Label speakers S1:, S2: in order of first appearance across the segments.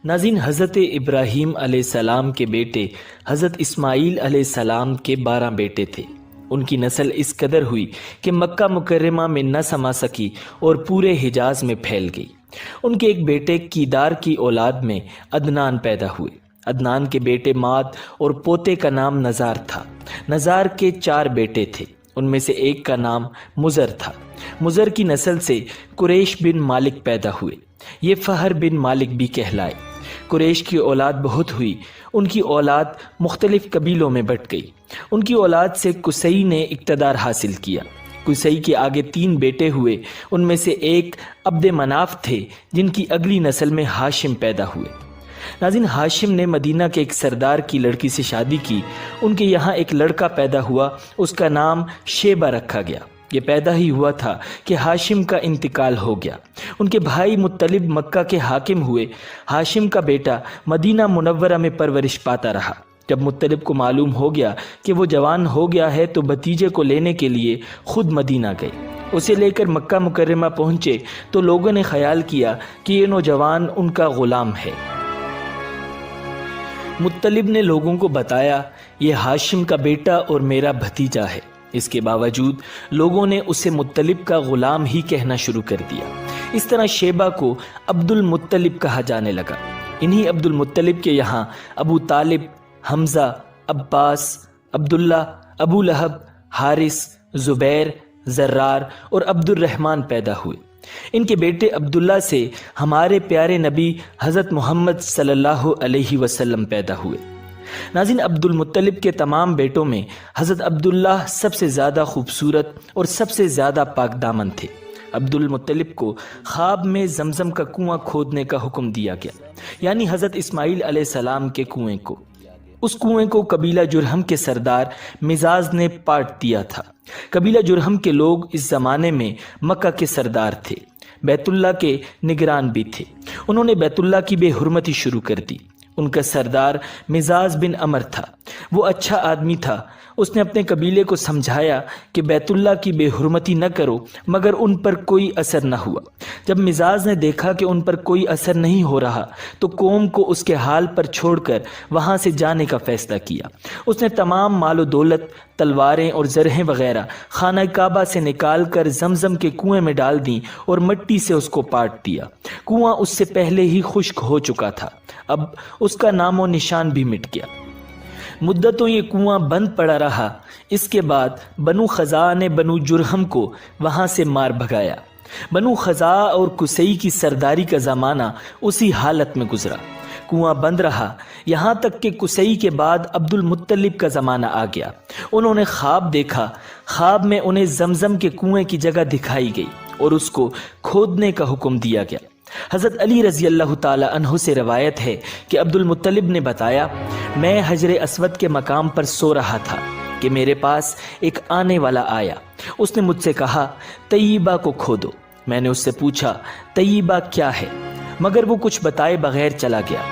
S1: ناظرین، حضرت ابراہیم علیہ السلام کے بیٹے حضرت اسماعیل علیہ السلام کے 12 بیٹے تھے۔ ان کی نسل اس قدر ہوئی کہ مکہ مکرمہ میں نہ سما سکی اور پورے حجاز میں پھیل گئی۔ ان کے ایک بیٹے کیدار کی اولاد میں عدنان پیدا ہوئے۔ عدنان کے بیٹے ماد اور پوتے کا نام نزار تھا۔ نزار کے 4 بیٹے تھے، ان میں سے ایک کا نام مزر تھا۔ مزر کی نسل سے قریش بن مالک پیدا ہوئے، یہ فہر بن مالک بھی کہلائے۔ قریش کی اولاد بہت ہوئی، ان کی اولاد مختلف قبیلوں میں بٹ گئی۔ ان کی اولاد سے قصی نے اقتدار حاصل کیا۔ قصی کے آگے 3 بیٹے ہوئے، ان میں سے ایک عبد مناف تھے، جن کی اگلی نسل میں ہاشم پیدا ہوئے۔ ناظرین، ہاشم نے مدینہ کے ایک سردار کی لڑکی سے شادی کی۔ ان کے یہاں ایک لڑکا پیدا ہوا، اس کا نام شیبہ رکھا گیا۔ یہ پیدا ہی ہوا تھا کہ ہاشم کا انتقال ہو گیا۔ ان کے بھائی مطلب مکہ کے حاکم ہوئے۔ ہاشم کا بیٹا مدینہ منورہ میں پرورش پاتا رہا۔ جب مطلب کو معلوم ہو گیا کہ وہ جوان ہو گیا ہے تو بھتیجے کو لینے کے لیے خود مدینہ گئے۔ اسے لے کر مکہ مکرمہ پہنچے تو لوگوں نے خیال کیا کہ یہ نوجوان ان کا غلام ہے۔ مطلب نے لوگوں کو بتایا، یہ ہاشم کا بیٹا اور میرا بھتیجا ہے۔ اس کے باوجود لوگوں نے اسے مطلب کا غلام ہی کہنا شروع کر دیا۔ اس طرح شیبہ کو عبد المطلب کہا جانے لگا۔ انہی عبد المطلب کے یہاں ابو طالب، حمزہ، عباس، عبداللہ، ابو لہب، حارث، زبیر، زرار اور عبد الرحمن پیدا ہوئے۔ ان کے بیٹے عبداللہ سے ہمارے پیارے نبی حضرت محمد صلی اللہ علیہ وسلم پیدا ہوئے۔ ناظرین، عبد المطلب کے تمام بیٹوں میں حضرت عبداللہ سب سے زیادہ خوبصورت اور سب سے زیادہ پاک دامن تھے۔ عبد المطلب کو خواب میں زمزم کا کنواں کھودنے کا حکم دیا گیا، یعنی حضرت اسماعیل علیہ السلام کے کنویں کو۔ اس کنویں کو قبیلہ جرہم کے سردار مزاز نے پاٹ دیا تھا۔ قبیلہ جرہم کے لوگ اس زمانے میں مکہ کے سردار تھے، بیت اللہ کے نگران بھی تھے۔ انہوں نے بیت اللہ کی بے حرمتی شروع کر دی۔ ان کا سردار مزاز بن عمر تھا، وہ اچھا آدمی تھا۔ اس نے اپنے قبیلے کو سمجھایا کہ بیت اللہ کی بے حرمتی نہ کرو، مگر ان پر کوئی اثر نہ ہوا۔ جب مزاز نے دیکھا کہ ان پر کوئی اثر نہیں ہو رہا تو قوم کو اس کے حال پر چھوڑ کر وہاں سے جانے کا فیصلہ کیا۔ اس نے تمام مال و دولت، تلواریں اور زرہیں وغیرہ خانہ کعبہ سے نکال کر زمزم کے کنویں میں ڈال دیں اور مٹی سے اس کو پاٹ دیا۔ کنواں اس سے پہلے ہی خشک ہو چکا تھا، اب اس کا نام و نشان بھی مٹ گیا۔ مدتوں یہ کنواں بند پڑا رہا۔ اس کے بعد بنو خزاعہ نے بنو جرہم کو وہاں سے مار بھگایا۔ بنو خزاعہ اور قصی کی سرداری کا زمانہ اسی حالت میں گزرا۔ کنواں بند رہا یہاں تک کہ قصی کے بعد عبد المطلب کا زمانہ آ گیا۔ انہوں نے خواب دیکھا۔ خواب میں انہیں زمزم کے کنویں کی جگہ دکھائی گئی اور اس کو کھودنے کا حکم دیا گیا۔ حضرت علی رضی اللہ تعالی عنہ سے روایت ہے کہ عبد المطلب نے بتایا، میں حجر اسود کے مقام پر سو رہا تھا کہ میرے پاس ایک آنے والا آیا۔ اس نے مجھ سے کہا، طیبہ کو کھودو۔ میں نے اس سے پوچھا، طیبہ کیا ہے؟ مگر وہ کچھ بتائے بغیر چلا گیا۔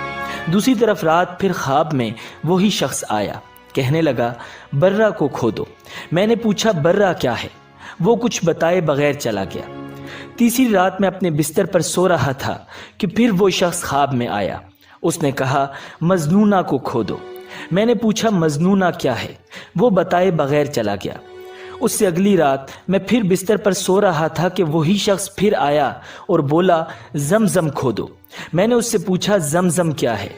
S1: دوسری طرف رات پھر خواب میں وہی شخص آیا، کہنے لگا، برہ کو کھودو۔ میں نے پوچھا، برہ کیا ہے؟ وہ کچھ بتائے بغیر چلا گیا۔ تیسری رات میں اپنے بستر پر سو رہا تھا کہ پھر وہ شخص خواب میں آیا۔ اس نے کہا، مجنونہ کو کھودو۔ میں نے پوچھا، مجنونہ کیا ہے؟ وہ بتائے بغیر چلا گیا۔ اس سے اگلی رات میں پھر بستر پر سو رہا تھا کہ وہی شخص پھر آیا اور بولا، زمزم کھودو۔ میں نے اس سے پوچھا، زمزم کیا ہے؟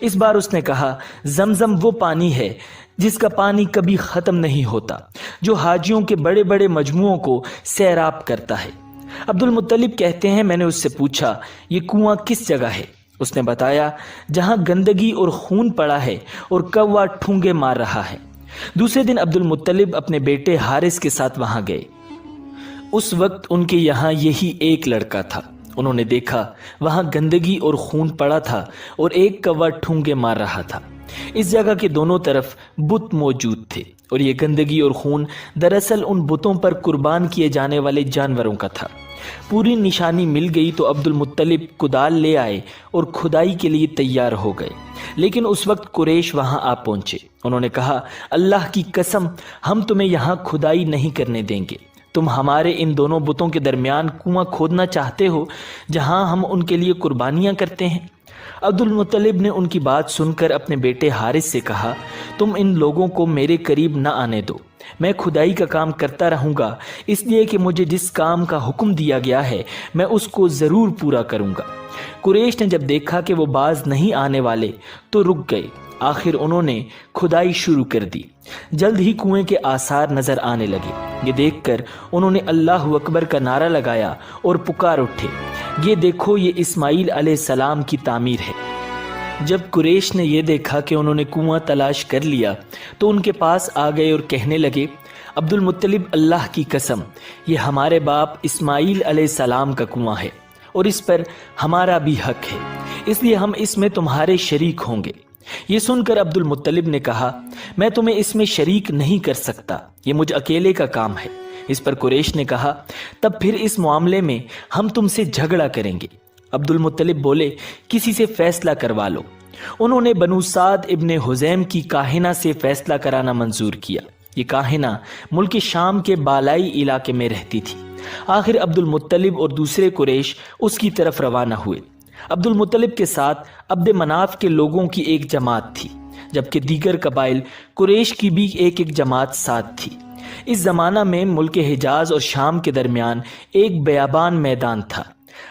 S1: اس بار اس نے کہا، زمزم وہ پانی ہے جس کا پانی کبھی ختم نہیں ہوتا، جو حاجیوں کے بڑے بڑے مجموعوں کو سیراب کرتا ہے۔ عبد المطلب کہتے ہیں، میں نے اس سے پوچھا، یہ کنواں کس جگہ ہے؟ اس نے بتایا، جہاں گندگی اور خون پڑا ہے اور کوا ٹھونگے مار رہا ہے۔ دوسرے دن عبد المطلب اپنے بیٹے حارث کے ساتھ وہاں گئے۔ اس وقت ان کے یہاں یہی ایک لڑکا تھا۔ انہوں نے دیکھا وہاں گندگی اور خون پڑا تھا اور ایک کوا ٹھونگے مار رہا تھا۔ اس جگہ کے دونوں طرف بت موجود تھے اور یہ گندگی اور خون دراصل ان بتوں پر قربان کیے جانے والے جانوروں کا تھا۔ پوری نشانی مل گئی تو عبد المطلب کدال لے آئے اور کھدائی کے لیے تیار ہو گئے، لیکن اس وقت قریش وہاں آ پہنچے۔ انہوں نے کہا، اللہ کی قسم، ہم تمہیں یہاں کھدائی نہیں کرنے دیں گے۔ تم ہمارے ان دونوں بتوں کے درمیان کنواں کھودنا چاہتے ہو جہاں ہم ان کے لیے قربانیاں کرتے ہیں؟ عبد المطلب نے ان کی بات سن کر اپنے بیٹے حارث سے کہا، تم ان لوگوں کو میرے قریب نہ آنے دو، میں کھدائی کا کام کرتا رہوں گا، اس لیے کہ مجھے جس کام کا حکم دیا گیا ہے میں اس کو ضرور پورا کروں گا۔ قریش نے جب دیکھا کہ وہ باز نہیں آنے والے تو رک گئے۔ آخر انہوں نے کھدائی شروع کر دی۔ جلد ہی کنویں کے آثار نظر آنے لگے۔ یہ دیکھ کر انہوں نے اللہ اکبر کا نعرہ لگایا اور پکار اٹھے، یہ دیکھو یہ اسماعیل علیہ السلام کی تعمیر ہے۔ جب قریش نے یہ دیکھا کہ انہوں نے کنواں تلاش کر لیا تو ان کے پاس آ گئے اور کہنے لگے، عبد المطلب اللہ کی قسم، یہ ہمارے باپ اسماعیل علیہ السلام کا کنواں ہے اور اس پر ہمارا بھی حق ہے، اس لیے ہم اس میں تمہارے شریک ہوں گے۔ یہ سن کر عبد المطلب نے کہا، میں تمہیں اس میں شریک نہیں کر سکتا، یہ مجھ اکیلے کا کام ہے۔ اس پر قریش نے کہا، تب پھر اس معاملے میں ہم تم سے جھگڑا کریں گے۔ عبد المطلب بولے، کسی سے فیصلہ کروا لو۔ انہوں نے بنو سعد ابن حزیم کی کاہنہ سے فیصلہ کرانا منظور کیا۔ یہ کاہنہ ملک شام کے بالائی علاقے میں رہتی تھی۔ آخر عبد المطلب اور دوسرے قریش اس کی طرف روانہ ہوئے۔ عبد المطلب کے ساتھ عبد مناف کے لوگوں کی ایک جماعت تھی، جبکہ دیگر قبائل قریش کی بھی ایک جماعت ساتھ تھی۔ اس زمانہ میں ملک حجاز اور شام کے درمیان ایک بیابان میدان تھا،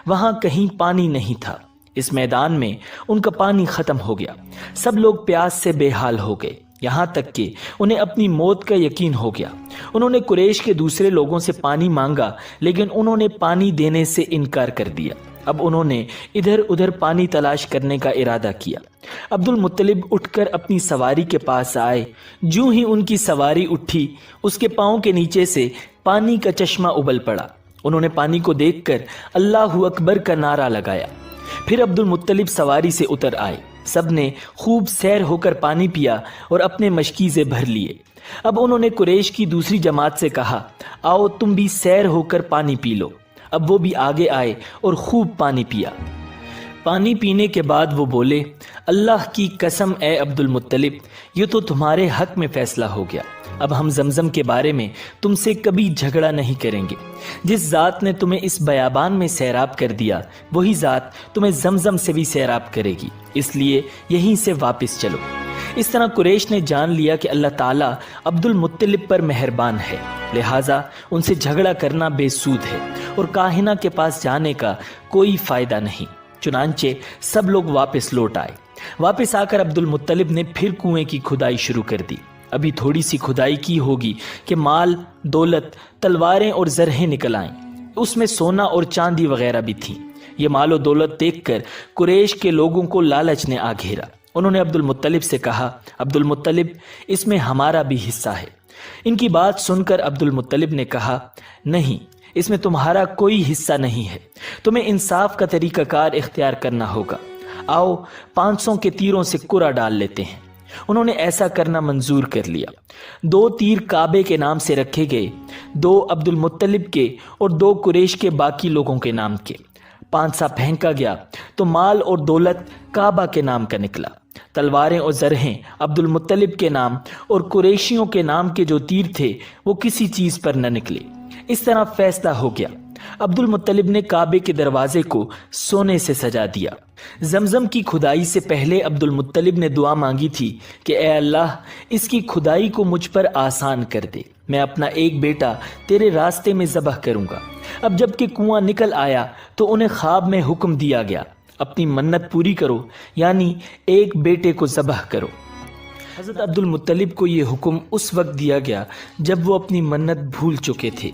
S1: وہاں کہیں پانی نہیں تھا۔ اس میدان میں ان کا پانی ختم ہو گیا، سب لوگ پیاس سے بے حال ہو گئے، یہاں تک کہ انہیں اپنی موت کا یقین ہو گیا۔ انہوں نے قریش کے دوسرے لوگوں سے پانی مانگا، لیکن انہوں نے پانی دینے سے انکار کر دیا۔ اب انہوں نے ادھر ادھر پانی تلاش کرنے کا ارادہ کیا۔ عبد المطلب اٹھ کر اپنی سواری کے پاس آئے، جو ہی ان کی سواری اٹھی اس کے پاؤں کے نیچے سے پانی کا چشمہ ابل پڑا۔ انہوں نے پانی کو دیکھ کر اللہ اکبر کا نعرہ لگایا۔ پھر عبد المطلب سواری سے اتر آئے، سب نے خوب سیر ہو کر پانی پیا اور اپنے مشکیزے بھر لیے۔ اب انہوں نے قریش کی دوسری جماعت سے کہا، آؤ تم بھی سیر ہو کر پانی پی لو۔ اب وہ بھی آگے آئے اور خوب پانی پیا۔ پانی پینے کے بعد وہ بولے، اللہ کی قسم اے عبد المطلب، یہ تو تمہارے حق میں فیصلہ ہو گیا۔ اب ہم زمزم کے بارے میں تم سے کبھی جھگڑا نہیں کریں گے۔ جس ذات نے تمہیں اس بیابان میں سیراب کر دیا، وہی ذات تمہیں زمزم سے بھی سیراب کرے گی، اس لیے یہیں سے واپس چلو۔ اس طرح قریش نے جان لیا کہ اللہ تعالیٰ عبد المطلب پر مہربان ہے، لہٰذا ان سے جھگڑا کرنا بے سود ہے اور کاہنہ کے پاس جانے کا کوئی فائدہ نہیں۔ چنانچہ سب لوگ واپس لوٹ آئے۔ واپس آ کر عبد المطلب نے پھر کنویں کی کھدائی شروع کر دی۔ ابھی تھوڑی سی کھدائی کی ہوگی کہ مال، دولت، تلواریں اور زرہیں نکل آئیں۔ اس میں سونا اور چاندی وغیرہ بھی تھی۔ یہ مال و دولت دیکھ کر قریش کے لوگوں کو لالچ نے آ گھیرا۔ انہوں نے عبد المطلب سے کہا، عبد المطلب، اس میں ہمارا بھی حصہ ہے۔ ان کی بات سن کر عبد المطلب نے کہا، نہیں، اس میں تمہارا کوئی حصہ نہیں ہے، تمہیں انصاف کا طریقہ کار اختیار کرنا ہوگا۔ آؤ 500 کے تیروں سے کرہ ڈال لیتے ہیں۔ انہوں نے ایسا کرنا منظور کر لیا۔ 2 تیر کعبے کے نام سے رکھے گئے، 2 عبد المطلب کے اور 2 قریش کے باقی لوگوں کے نام کے۔ 5 سا پھینکا گیا تو مال اور دولت کعبہ کے نام کا نکلا۔ تلواریں اور زرہیں عبد المطلب کے نام اور قریشیوں کے نام کے جو تیر تھے وہ کسی چیز پر نہ نکلے۔ اس طرح فیصلہ ہو گیا۔ عبد المطلب نے کعبے کے دروازے کو سونے سے سجا دیا۔ زمزم کی کھدائی سے پہلے عبد المطلب نے دعا مانگی تھی کہ اے اللہ، اس کی کھدائی کو مجھ پر آسان کر دے، میں اپنا ایک بیٹا تیرے راستے میں ذبح کروں گا۔ اب جب کہ کنواں نکل آیا تو انہیں خواب میں حکم دیا گیا، اپنی منت پوری کرو، یعنی ایک بیٹے کو ذبح کرو۔ حضرت عبد المطلب کو یہ حکم اس وقت دیا گیا جب وہ اپنی منت بھول چکے تھے۔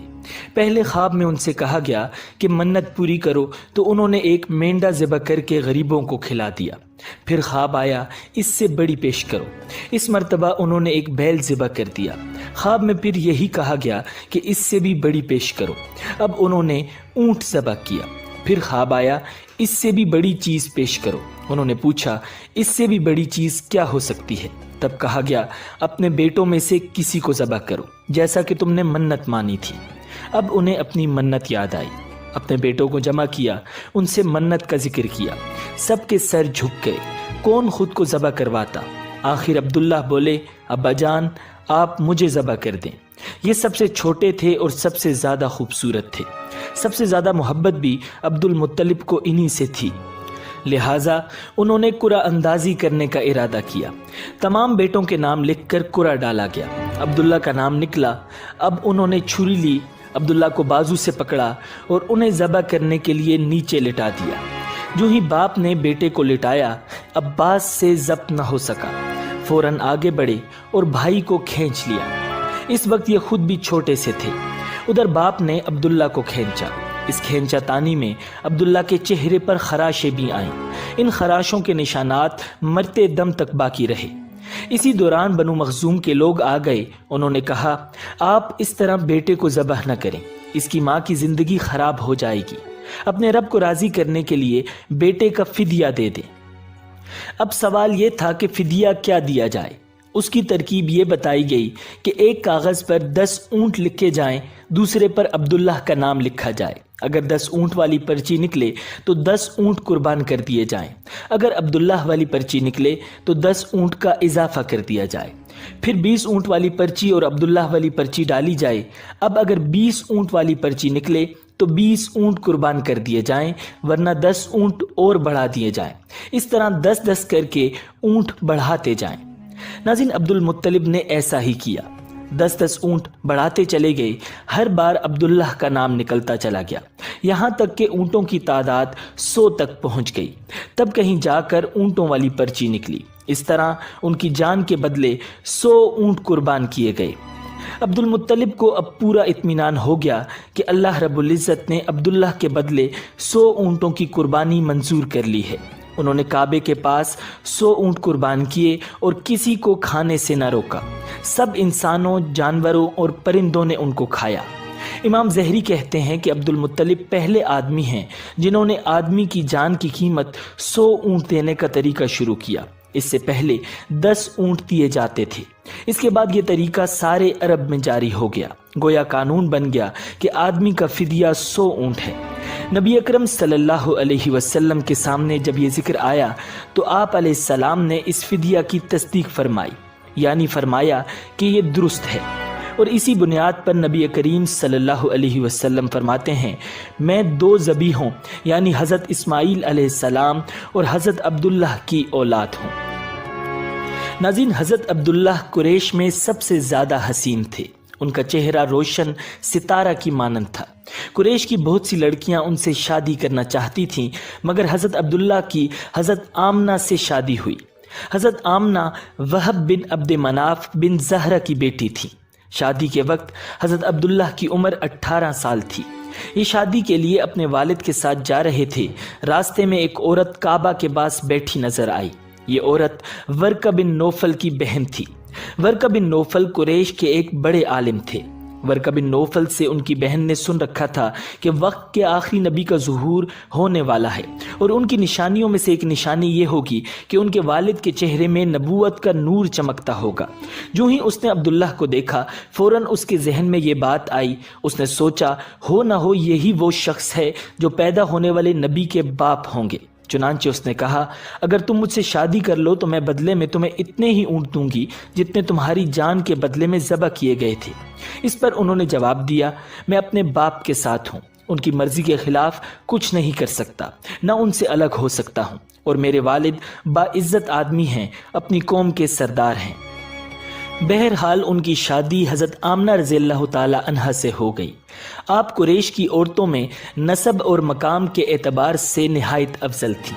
S1: پہلے خواب میں ان سے کہا گیا کہ منت پوری کرو تو انہوں نے ایک مینڈا ذبح کر کے غریبوں کو کھلا دیا۔ پھر خواب آیا اس سے بڑی پیش کرو، اس مرتبہ انہوں نے ایک بیل ذبح کر دیا۔ خواب میں پھر یہی کہا گیا کہ اس سے بھی بڑی پیش کرو۔ اب انہوں نے اونٹ ذبح کیا۔ پھر خواب آیا اس سے بھی بڑی چیز پیش کرو۔ انہوں نے پوچھا اس سے بھی بڑی چیز کیا ہو سکتی ہے؟ تب کہا گیا اپنے بیٹوں میں سے کسی کو ذبح کرو جیسا کہ تم نے منت مانی تھی۔ اب انہیں اپنی منت یاد آئی، اپنے بیٹوں کو جمع کیا، ان سے منت کا ذکر کیا۔ سب کے سر جھک گئے، کون خود کو ذبح کرواتا؟ آخر عبداللہ بولے، ابا جان آپ مجھے ذبح کر دیں۔ یہ سب سے چھوٹے تھے اور سب سے زیادہ خوبصورت تھے۔ سب سے زیادہ محبت بھی عبد المطلب کو انہی سے تھی۔ لہٰذا انہوں نے قرعہ اندازی کرنے کا ارادہ کیا۔ تمام بیٹوں کے نام لکھ کر قرعہ ڈالا گیا۔ عبداللہ کا نام نکلا۔ اب انہوں نے چھری لی، عبداللہ کو بازو سے پکڑا اور انہیں ذبح کرنے کے لیے نیچے لٹا دیا۔ جو ہی باپ نے بیٹے کو لٹایا، عباس سے ضبط نہ ہو سکا، فوراً آگے بڑھے اور بھائی کو کھینچ لیا۔ اس وقت یہ خود بھی چھوٹے سے تھے۔ ادھر باپ نے عبداللہ کو کھینچا۔ اس کھینچا تانی میں عبداللہ کے چہرے پر خراشیں بھی آئیں۔ ان خراشوں کے نشانات مرتے دم تک باقی رہے۔ اسی دوران بنو مخزوم کے لوگ آ گئے۔ انہوں نے کہا، آپ اس طرح بیٹے کو ذبح نہ کریں، اس کی ماں کی زندگی خراب ہو جائے گی۔ اپنے رب کو راضی کرنے کے لیے بیٹے کا فدیہ دے دیں۔ اب سوال یہ تھا کہ فدیہ کیا دیا جائے۔ اس کی ترکیب یہ بتائی گئی کہ ایک کاغذ پر 10 اونٹ لکھے جائیں، دوسرے پر عبداللہ کا نام لکھا جائے۔ اگر 10 اونٹ والی پرچی نکلے تو 10 اونٹ قربان کر دیے جائیں۔ اگر عبداللہ والی پرچی نکلے تو 10 اونٹ کا اضافہ کر دیا جائے۔ پھر 20 اونٹ والی پرچی اور عبداللہ والی پرچی ڈالی جائے۔ اب اگر 20 اونٹ والی پرچی نکلے تو 20 اونٹ قربان کر دیے جائیں، ورنہ 10 اونٹ اور بڑھا دیے جائیں۔ اس طرح 10 کر کے اونٹ بڑھاتے جائیں۔ ناظرین، عبد المطلب نے ایسا ہی کیا۔ 10 اونٹ بڑھاتے چلے گئے۔ ہر بار عبداللہ کا نام نکلتا چلا گیا، یہاں تک کہ اونٹوں کی تعداد 100 تک پہنچ گئی۔ تب کہیں جا کر اونٹوں والی پرچی نکلی۔ اس طرح ان کی جان کے بدلے 100 اونٹ قربان کیے گئے۔ عبد المطلب کو اب پورا اطمینان ہو گیا کہ اللہ رب العزت نے عبداللہ کے بدلے 100 اونٹوں کی قربانی منظور کر لی ہے۔ انہوں نے کعبے کے پاس 100 اونٹ قربان کیے اور کسی کو کھانے سے نہ روکا۔ سب انسانوں، جانوروں اور پرندوں نے ان کو کھایا۔ امام زہری کہتے ہیں کہ عبد المطلب پہلے آدمی ہیں جنہوں نے آدمی کی جان کی قیمت 100 اونٹ دینے کا طریقہ شروع کیا۔ اس سے پہلے 10 اونٹ دیے جاتے تھے۔ اس کے بعد یہ طریقہ سارے عرب میں جاری ہو گیا۔ گویا قانون بن گیا کہ آدمی کا فدیہ 100 اونٹ ہے۔ نبی اکرم صلی اللہ علیہ وسلم کے سامنے جب یہ ذکر آیا تو آپ علیہ السلام نے اس فدیہ کی تصدیق فرمائی، یعنی فرمایا کہ یہ درست ہے۔ اور اسی بنیاد پر نبی کریم صلی اللہ علیہ وسلم فرماتے ہیں، میں 2 ذبیحوں یعنی حضرت اسماعیل علیہ السلام اور حضرت عبداللہ کی اولاد ہوں۔ ناظرین، حضرت عبداللہ قریش میں سب سے زیادہ حسین تھے۔ ان کا چہرہ روشن ستارہ کی مانند تھا۔ قریش کی بہت سی لڑکیاں ان سے شادی کرنا چاہتی تھیں، مگر حضرت عبداللہ کی حضرت آمنہ سے شادی ہوئی۔ حضرت آمنہ وہب بن عبد مناف بن زہرہ کی بیٹی تھی۔ شادی کے وقت حضرت عبداللہ کی عمر 18 سال تھی۔ یہ شادی کے لیے اپنے والد کے ساتھ جا رہے تھے۔ راستے میں ایک عورت کعبہ کے پاس بیٹھی نظر آئی۔ یہ عورت ورقہ بن نوفل کی بہن تھی۔ ورقہ بن نوفل قریش کے ایک بڑے عالم تھے۔ ورقہ بن نوفل سے ان کی بہن نے سن رکھا تھا کہ وقت کے آخری نبی کا ظہور ہونے والا ہے، اور ان کی نشانیوں میں سے ایک نشانی یہ ہوگی کہ ان کے والد کے چہرے میں نبوت کا نور چمکتا ہوگا۔ جو ہی اس نے عبداللہ کو دیکھا، فوراً اس کے ذہن میں یہ بات آئی۔ اس نے سوچا، ہو نہ ہو یہی وہ شخص ہے جو پیدا ہونے والے نبی کے باپ ہوں گے۔ چنانچہ اس نے کہا، اگر تم مجھ سے شادی کر لو تو میں بدلے میں تمہیں اتنے ہی اونٹ دوں گی جتنے تمہاری جان کے بدلے میں ذبح کیے گئے تھے۔ اس پر انہوں نے جواب دیا، میں اپنے باپ کے ساتھ ہوں، ان کی مرضی کے خلاف کچھ نہیں کر سکتا، نہ ان سے الگ ہو سکتا ہوں، اور میرے والد باعزت آدمی ہیں، اپنی قوم کے سردار ہیں۔ بہرحال ان کی شادی حضرت آمنہ رضی اللہ تعالی عنہا سے ہو گئی۔ آپ قریش کی عورتوں میں نسب اور مقام کے اعتبار سے نہایت افضل تھی۔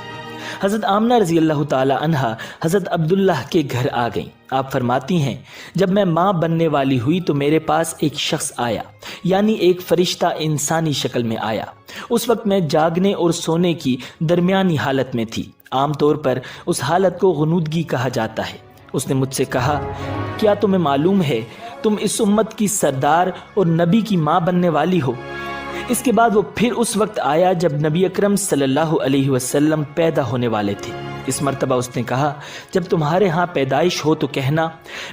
S1: حضرت آمنہ رضی اللہ تعالی عنہا حضرت عبداللہ کے گھر آ گئیں۔ آپ فرماتی ہیں، جب میں ماں بننے والی ہوئی تو میرے پاس ایک شخص آیا، یعنی ایک فرشتہ انسانی شکل میں آیا۔ اس وقت میں جاگنے اور سونے کی درمیانی حالت میں تھی۔ عام طور پر اس حالت کو غنودگی کہا جاتا ہے۔ اس نے مجھ سے کہا، کیا تمہیں معلوم ہے تم اس امت کی سردار اور نبی کی ماں بننے والی ہو؟ اس کے بعد وہ پھر اس وقت آیا جب نبی اکرم صلی اللہ علیہ وسلم پیدا ہونے والے تھے۔ اس مرتبہ اس نے کہا، جب تمہارے ہاں پیدائش ہو تو کہنا،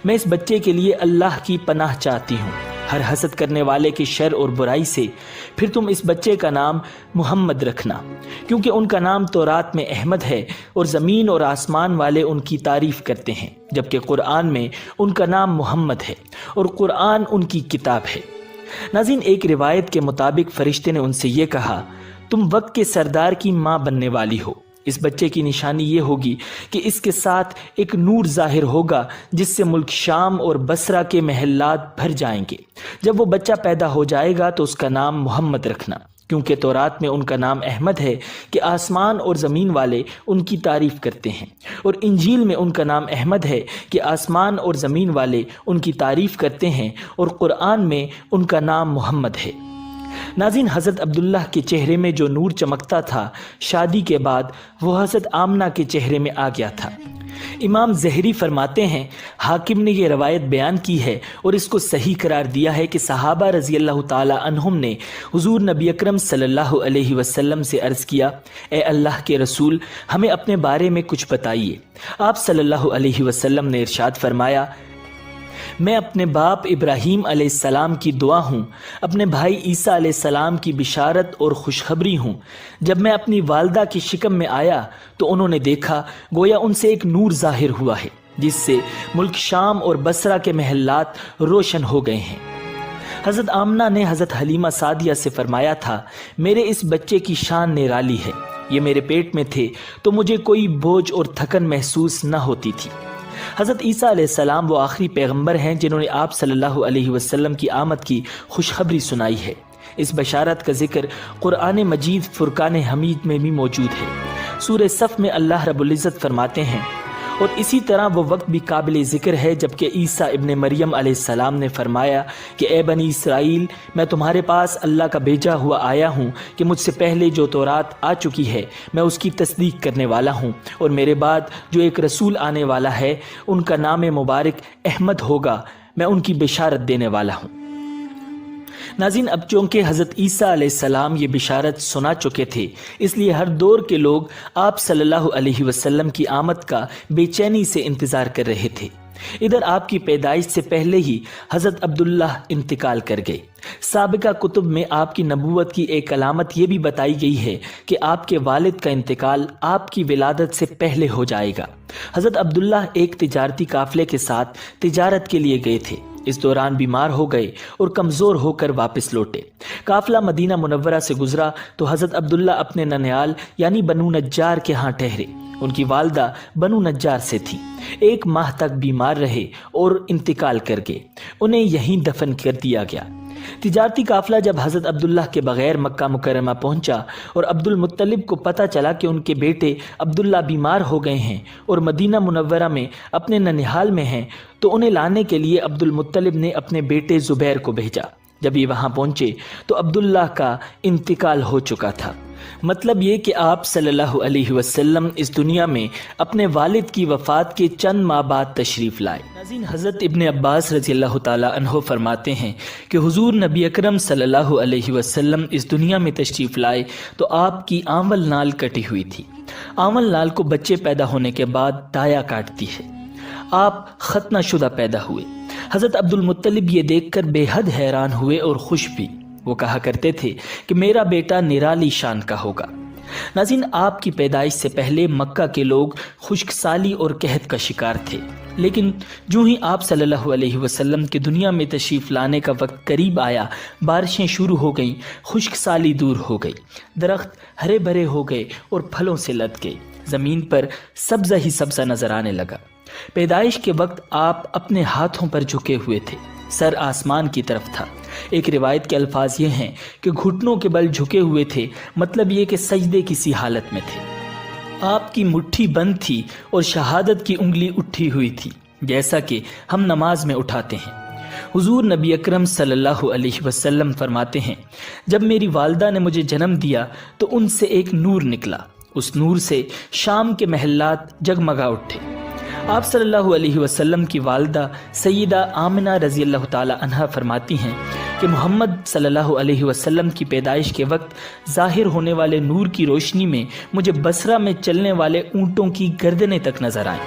S1: میں اس بچے کے لیے اللہ کی پناہ چاہتی ہوں ہر حسد کرنے والے کے شر اور برائی سے۔ پھر تم اس بچے کا نام محمد رکھنا، کیونکہ ان کا نام تورات میں احمد ہے اور زمین اور آسمان والے ان کی تعریف کرتے ہیں، جبکہ قرآن میں ان کا نام محمد ہے اور قرآن ان کی کتاب ہے۔ ناظرین، ایک روایت کے مطابق فرشتے نے ان سے یہ کہا، تم وقت کے سردار کی ماں بننے والی ہو۔ اس بچے کی نشانی یہ ہوگی کہ اس کے ساتھ ایک نور ظاہر ہوگا جس سے ملک شام اور بصرہ کے محلات بھر جائیں گے۔ جب وہ بچہ پیدا ہو جائے گا تو اس کا نام محمد رکھنا، کیونکہ تورات میں ان کا نام احمد ہے کہ آسمان اور زمین والے ان کی تعریف کرتے ہیں، اور انجیل میں ان کا نام احمد ہے کہ آسمان اور زمین والے ان کی تعریف کرتے ہیں، اور قرآن میں ان کا نام محمد ہے۔ ناظرین، حضرت عبداللہ کے چہرے میں جو نور چمکتا تھا، شادی کے بعد وہ حضرت آمنہ کے چہرے میں آ گیا تھا۔ امام زہری فرماتے ہیں، حاکم نے یہ روایت بیان کی ہے اور اس کو صحیح قرار دیا ہے کہ صحابہ رضی اللہ تعالی عنہم نے حضور نبی اکرم صلی اللہ علیہ وسلم سے عرض کیا، اے اللہ کے رسول، ہمیں اپنے بارے میں کچھ بتائیے۔ آپ صلی اللہ علیہ وسلم نے ارشاد فرمایا، میں اپنے باپ ابراہیم علیہ السلام کی دعا ہوں، اپنے بھائی عیسیٰ علیہ السلام کی بشارت اور خوشخبری ہوں۔ جب میں اپنی والدہ کی شکم میں آیا تو انہوں نے دیکھا گویا ان سے ایک نور ظاہر ہوا ہے جس سے ملک شام اور بصرہ کے محلات روشن ہو گئے ہیں۔ حضرت آمنہ نے حضرت حلیمہ سعدیہ سے فرمایا تھا، میرے اس بچے کی شان نرالی ہے، یہ میرے پیٹ میں تھے تو مجھے کوئی بوجھ اور تھکن محسوس نہ ہوتی تھی۔ حضرت عیسیٰ علیہ السلام وہ آخری پیغمبر ہیں جنہوں نے آپ صلی اللہ علیہ وسلم کی آمد کی خوشخبری سنائی ہے۔ اس بشارت کا ذکر قرآن مجید فرقان حمید میں بھی موجود ہے۔ سورہ صف میں اللہ رب العزت فرماتے ہیں، اور اسی طرح وہ وقت بھی قابل ذکر ہے جبکہ عیسیٰ ابن مریم علیہ السلام نے فرمایا کہ اے بنی اسرائیل، میں تمہارے پاس اللہ کا بھیجا ہوا آیا ہوں کہ مجھ سے پہلے جو تورات آ چکی ہے میں اس کی تصدیق کرنے والا ہوں، اور میرے بعد جو ایک رسول آنے والا ہے ان کا نام مبارک احمد ہوگا، میں ان کی بشارت دینے والا ہوں۔ ناظرین، اب چونکہ حضرت عیسیٰ علیہ السلام یہ بشارت سنا چکے تھے، اس لیے ہر دور کے لوگ آپ صلی اللہ علیہ وسلم کی آمد کا بے چینی سے انتظار کر رہے تھے۔ ادھر آپ کی پیدائش سے پہلے ہی حضرت عبداللہ انتقال کر گئے۔ سابقہ کتب میں آپ کی نبوت کی ایک علامت یہ بھی بتائی گئی ہے کہ آپ کے والد کا انتقال آپ کی ولادت سے پہلے ہو جائے گا۔ حضرت عبداللہ ایک تجارتی قافلے کے ساتھ تجارت کے لیے گئے تھے، اس دوران بیمار ہو گئے اور کمزور ہو کر واپس لوٹے۔ قافلہ مدینہ منورہ سے گزرا تو حضرت عبداللہ اپنے ننیال یعنی بنو نجار کے ہاں ٹھہرے۔ ان کی والدہ بنو نجار سے تھی، 1 ماہ تک بیمار رہے اور انتقال کر گئے، انہیں یہیں دفن کر دیا گیا۔ تجارتی قافلہ جب حضرت عبداللہ کے بغیر مکہ مکرمہ پہنچا اور عبد المطلب کو پتہ چلا کہ ان کے بیٹے عبداللہ بیمار ہو گئے ہیں اور مدینہ منورہ میں اپنے ننیحال میں ہیں، تو انہیں لانے کے لیے عبد المطلب نے اپنے بیٹے زبیر کو بھیجا۔ جب یہ وہاں پہنچے تو عبداللہ کا انتقال ہو چکا تھا۔ مطلب یہ کہ آپ صلی اللہ علیہ وسلم اس دنیا میں اپنے والد کی وفات کے چند ماہ بعد تشریف لائے۔ ناظرین، حضرت ابن عباس رضی اللہ تعالی عنہ فرماتے ہیں کہ حضور نبی اکرم صلی اللہ علیہ وسلم اس دنیا میں تشریف لائے تو آپ کی آنول نال کٹی ہوئی تھی۔ آنول نال کو بچے پیدا ہونے کے بعد دایا کاٹتی ہے۔ آپ ختنہ شدہ پیدا ہوئے۔ حضرت عبد المطلب یہ دیکھ کر بے حد حیران ہوئے اور خوش بھی۔ وہ کہا کرتے تھے کہ میرا بیٹا نرالی شان کا ہوگا۔ ناظرین، آپ کی پیدائش سے پہلے مکہ کے لوگ خشک سالی اور قحط کا شکار تھے، لیکن جو ہی آپ صلی اللہ علیہ وسلم کی دنیا میں تشریف لانے کا وقت قریب آیا، بارشیں شروع ہو گئیں، خشک سالی دور ہو گئی، درخت ہرے بھرے ہو گئے اور پھلوں سے لد گئے، زمین پر سبزہ ہی سبزہ نظر آنے لگا۔ پیدائش کے وقت آپ اپنے ہاتھوں پر جھکے ہوئے تھے، سر آسمان کی طرف تھا۔ ایک روایت کے الفاظ یہ ہیں کہ گھٹنوں کے بل جھکے ہوئے تھے، مطلب یہ کہ سجدے کسی حالت میں تھے۔ آپ کی مٹھی بند تھی اور شہادت کی انگلی اٹھی ہوئی تھی، جیسا کہ ہم نماز میں اٹھاتے ہیں۔ حضور نبی اکرم صلی اللہ علیہ وسلم فرماتے ہیں، جب میری والدہ نے مجھے جنم دیا تو ان سے ایک نور نکلا، اس نور سے شام کے محلات جگمگا اٹھے۔ آپ صلی اللہ علیہ وسلم کی والدہ سیدہ آمنہ رضی اللہ تعالی عنہا فرماتی ہیں کہ محمد صلی اللہ علیہ وسلم کی پیدائش کے وقت ظاہر ہونے والے نور کی روشنی میں مجھے بصرہ میں چلنے والے اونٹوں کی گردنیں تک نظر آئیں۔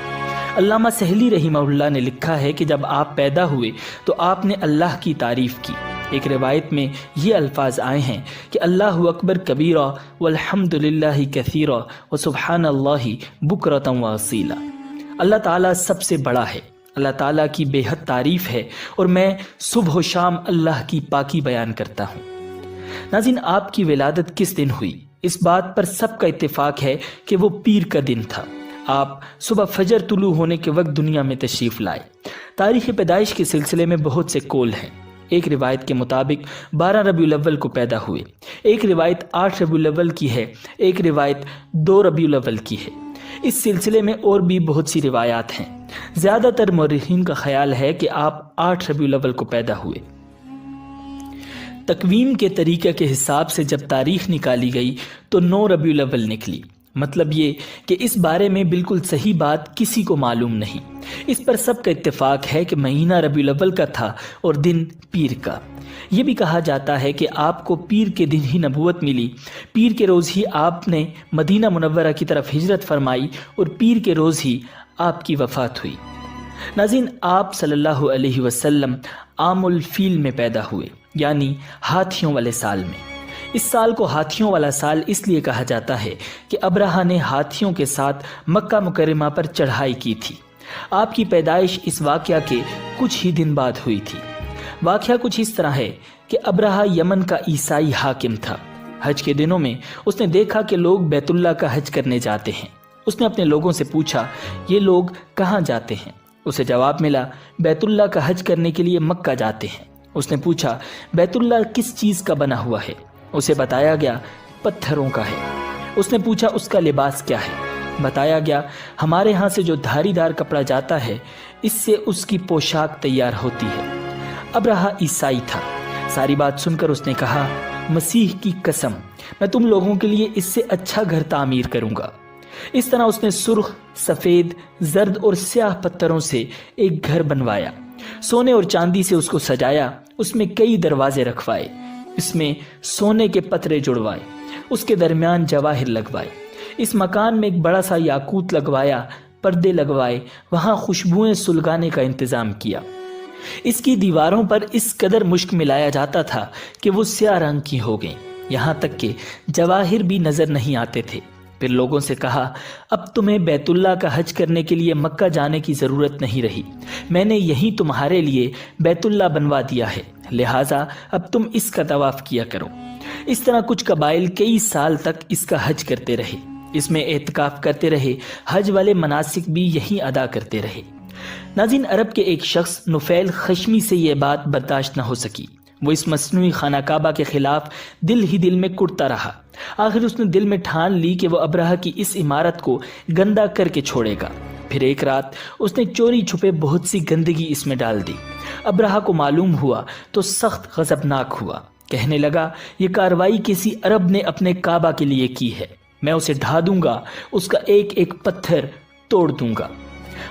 S1: علامہ سہلی رحمہ اللہ نے لکھا ہے کہ جب آپ پیدا ہوئے تو آپ نے اللہ کی تعریف کی۔ ایک روایت میں یہ الفاظ آئے ہیں کہ اللہ اکبر کبیرہ والحمد للہ کثیرہ وسبحان اللہ بکرۃ واصیلا۔ اللہ تعالیٰ سب سے بڑا ہے، اللہ تعالیٰ کی بے حد تعریف ہے اور میں صبح و شام اللہ کی پاکی بیان کرتا ہوں۔ ناظرین، آپ کی ولادت کس دن ہوئی؟ اس بات پر سب کا اتفاق ہے کہ وہ پیر کا دن تھا۔ آپ صبح فجر طلوع ہونے کے وقت دنیا میں تشریف لائے۔ تاریخ پیدائش کے سلسلے میں بہت سے قول ہیں۔ ایک روایت کے مطابق 12 ربیع الاول کو پیدا ہوئے، ایک روایت 8 ربیع الاول کی ہے، ایک روایت 2 ربیع الاول کی ہے۔ اس سلسلے میں اور بھی بہت سی روایات ہیں۔ زیادہ تر مورخین کا خیال ہے کہ آپ 8 ربیع الاول کو پیدا ہوئے۔ تقویم کے طریقہ کے حساب سے جب تاریخ نکالی گئی تو 9 ربیع الاول نکلی۔ مطلب یہ کہ اس بارے میں بالکل صحیح بات کسی کو معلوم نہیں۔ اس پر سب کا اتفاق ہے کہ مہینہ ربیع الاول کا تھا اور دن پیر کا۔ یہ بھی کہا جاتا ہے کہ آپ کو پیر کے دن ہی نبوت ملی، پیر کے روز ہی آپ نے مدینہ منورہ کی طرف ہجرت فرمائی اور پیر کے روز ہی آپ کی وفات ہوئی۔ ناظرین، آپ صلی اللہ علیہ وسلم عام الفیل میں پیدا ہوئے، یعنی ہاتھیوں والے سال میں۔ اس سال کو ہاتھیوں والا سال اس لیے کہا جاتا ہے کہ ابرہہ نے ہاتھیوں کے ساتھ مکہ مکرمہ پر چڑھائی کی تھی۔ آپ کی پیدائش اس واقعہ کے کچھ ہی دن بعد ہوئی تھی۔ واقعہ کچھ اس طرح ہے کہ ابرہہ یمن کا عیسائی حاکم تھا۔ حج کے دنوں میں اس نے دیکھا کہ لوگ بیت اللہ کا حج کرنے جاتے ہیں۔ اس نے اپنے لوگوں سے پوچھا، یہ لوگ کہاں جاتے ہیں؟ اسے جواب ملا، بیت اللہ کا حج کرنے کے لیے مکہ جاتے ہیں۔ اس نے پوچھا، بیت اللہ کس چیز کا بنا ہوا ہے؟ اسے بتایا گیا پتھروں کا ہے۔ اس نے پوچھا، اس کا لباس کیا ہے؟ بتایا گیا، ہمارے ہاں سے جو دھاری دار کپڑا جاتا ہے اس سے اس کی پوشاک تیار ہوتی ہے۔ ابرہہ عیسائی تھا۔ ساری بات سن کر اس نے کہا، مسیح کی قسم، میں تم لوگوں کے لیے اس سے اچھا گھر تعمیر کروں گا۔ اس طرح اس نے سرخ، سفید، زرد اور سیاہ پتھروں سے ایک گھر بنوایا، سونے اور چاندی سے اس کو سجایا، اس میں کئی دروازے رکھوائے، اس میں سونے کے پترے جڑوائے، اس کے درمیان جواہر لگوائے، اس مکان میں ایک بڑا سا یاقوت لگوایا، پردے لگوائے، وہاں خوشبوئیں سلگانے کا انتظام کیا۔ اس کی دیواروں پر اس قدر مشک ملایا جاتا تھا کہ وہ سیاہ رنگ کی ہو گئیں، یہاں تک کہ جواہر بھی نظر نہیں آتے تھے۔ پھر لوگوں سے کہا، اب تمہیں بیت اللہ کا حج کرنے کے لیے مکہ جانے کی ضرورت نہیں رہی، میں نے یہی تمہارے لیے بیت اللہ بنوا دیا ہے، لہٰذا اب تم اس کا طواف کیا کرو۔ اس طرح کچھ قبائل کئی سال تک اس کا حج کرتے رہے، اس میں اعتکاف کرتے رہے، حج والے مناسک بھی یہی ادا کرتے رہے۔ ناظرین، عرب کے ایک شخص نفیل خشمی سے یہ بات برداشت نہ ہو سکی۔ وہ اس مصنوعی خانہ کعبہ کے خلاف دل ہی دل میں کڑتا رہا۔ آخر اس نے دل میں ٹھان لی کہ وہ ابرہہ کی اس عمارت کو گندا کر کے چھوڑے گا۔ پھر ایک رات اس نے چوری چھپے بہت سی گندگی اس میں ڈال دی۔ ابرہہ کو معلوم ہوا تو سخت غضبناک ہوا، کہنے لگا، یہ کارروائی کسی عرب نے اپنے کعبہ کے لیے کی ہے، میں اسے ڈھا دوں گا، اس کا ایک ایک پتھر توڑ دوں گا۔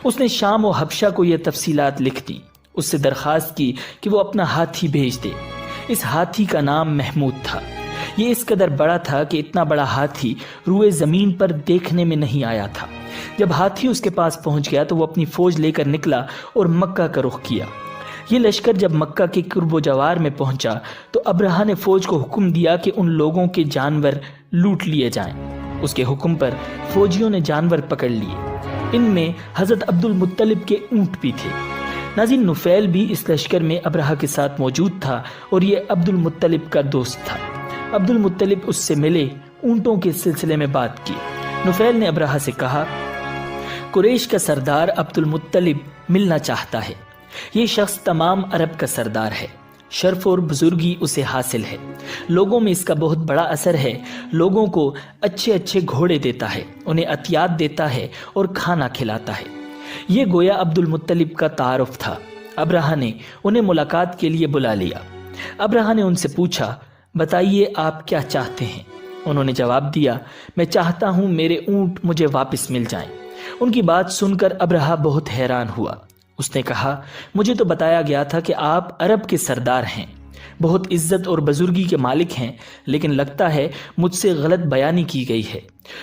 S1: اس نے شام و حبشہ کو یہ تفصیلات لکھ دی، اس سے درخواست کی کہ وہ اپنا ہاتھی بھیج دے۔ اس ہاتھی کا نام محمود تھا۔ یہ اس قدر بڑا تھا کہ اتنا بڑا ہاتھی روئے زمین پر دیکھنے میں نہیں آیا تھا۔ جب ہاتھی اس کے پاس پہنچ گیا تو وہ اپنی فوج لے کر نکلا اور مکہ کا رخ کیا۔ یہ لشکر جب مکہ کے قرب و جوار میں پہنچا تو ابرہہ نے فوج کو حکم دیا کہ ان لوگوں کے جانور لوٹ لیے جائیں۔ اس کے حکم پر فوجیوں نے جانور پکڑ لیے، ان میں حضرت عبد المطلب کے اونٹ بھی تھے۔ ناظرین، نفیل بھی اس لشکر میں ابرہہ کے ساتھ موجود تھا اور یہ عبد المطلب کا دوست تھا۔ عبد المطلب اس سے ملے، اونٹوں کے سلسلے میں بات کی۔ نفیل نے ابرہہ سے کہا، قریش کا سردار عبد المطلب ملنا چاہتا ہے، یہ شخص تمام عرب کا سردار ہے، شرف اور بزرگی اسے حاصل ہے، لوگوں میں اس کا بہت بڑا اثر ہے، لوگوں کو اچھے اچھے گھوڑے دیتا ہے، انہیں عطیات دیتا ہے اور کھانا کھلاتا ہے۔ یہ گویا عبد المطلب کا تعارف تھا۔ ابرہہ نے انہیں ملاقات کے لیے بلا لیا۔ ابرہہ نے ان سے پوچھا، بتائیے آپ کیا چاہتے ہیں؟ انہوں نے جواب دیا، میں چاہتا ہوں میرے اونٹ مجھے واپس مل جائیں۔ ان کی بات سن کر ابرہہ بہت حیران ہوا۔ اس نے کہا، مجھے تو بتایا گیا تھا کہ آپ عرب کے سردار ہیں، بہت عزت اور بزرگی کے مالک ہیں، لیکن لگتا ہے مجھ سے غلط بیانی کی گئی ہے،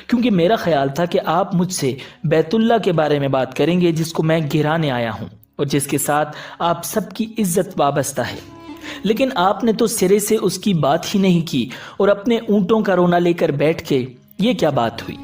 S1: کیونکہ میرا خیال تھا کہ آپ مجھ سے بیت اللہ کے بارے میں بات کریں گے جس کو میں گرانے آیا ہوں اور جس کے ساتھ آپ سب کی عزت وابستہ ہے، لیکن آپ نے تو سرے سے اس کی بات ہی نہیں کی اور اپنے اونٹوں کا رونا لے کر بیٹھ کے، یہ کیا بات ہوئی؟